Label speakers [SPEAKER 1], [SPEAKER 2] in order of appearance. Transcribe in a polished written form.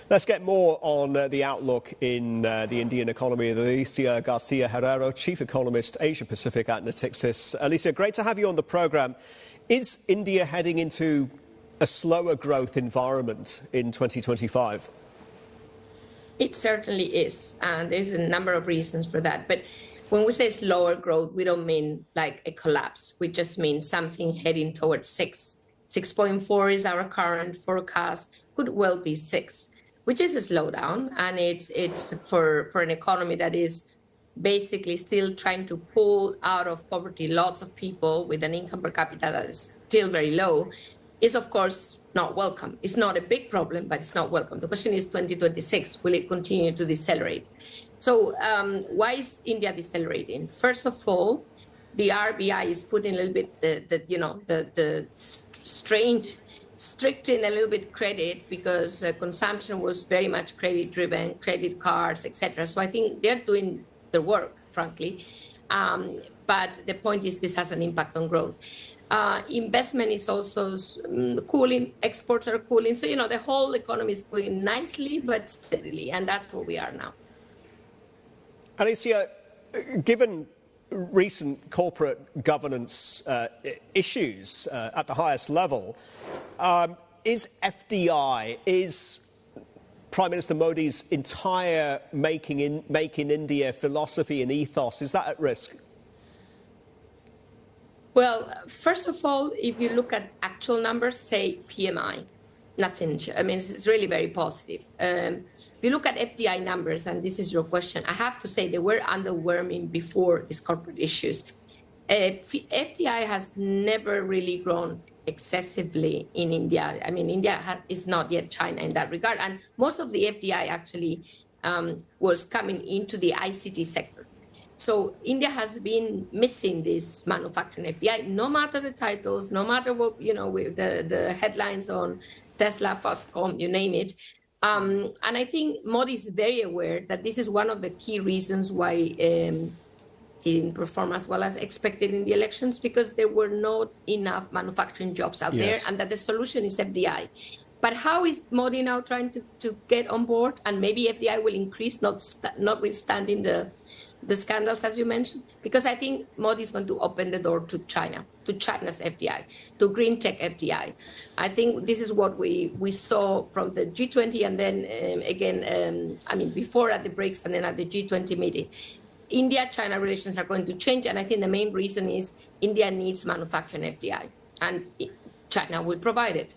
[SPEAKER 1] Let's get more on the outlook in the Indian economy. Alicia Garcia Herrero, Chief Economist, Asia Pacific at Natixis. Alicia, great to have you on the programme. Is India heading into a slower growth environment in 2025?
[SPEAKER 2] It certainly is, and there's a number of reasons for that. But when we say slower growth, we don't mean like a collapse. We just mean something heading towards 6. 6.4 is our current forecast, could well be 6, which is a slowdown. And it's for an economy that is basically still trying to pull out of poverty lots of people with an income per capita that is still very low, is of course not welcome. It's not a big problem, but it's not welcome. The question is 2026, will it continue to decelerate? So why is India decelerating? First of all, the RBI is putting a little bit the stricting a little bit credit because consumption was very much credit driven, credit cards, etc. So I think they're doing their work, frankly. But the point is this has an impact on growth. Investment is also cooling, exports are cooling. So, the whole economy is cooling nicely, but steadily. And that's where we are now.
[SPEAKER 1] Alicia, given recent corporate governance issues at the highest level, is FDI, is Prime Minister Modi's entire Make in India philosophy and ethos, is that at risk?
[SPEAKER 2] Well, first of all, if you look at actual numbers, say PMI, nothing. I mean, it's really very positive. If you look at FDI numbers, and this is your question, I have to say they were underwhelming before these corporate issues. FDI has never really grown excessively in India. I mean, India is not yet China in that regard. And most of the FDI actually was coming into the ICT sector. So India has been missing this manufacturing FDI, no matter the titles, no matter what, with the headlines on Tesla, Foxconn, you name it. And I think Modi is very aware that this is one of the key reasons why he didn't perform as well as expected in the elections, because there were not enough manufacturing jobs out there, and that the solution is FDI. But how is Modi now trying to get on board? And maybe FDI will increase, notwithstanding the scandals, as you mentioned, because I think Modi is going to open the door to China, to China's FDI, to green tech FDI. I think this is what we saw from the G20 and then again, before at the BRICS and then at the G20 meeting. India-China relations are going to change, and I think the main reason is India needs manufacturing FDI, and China will provide it.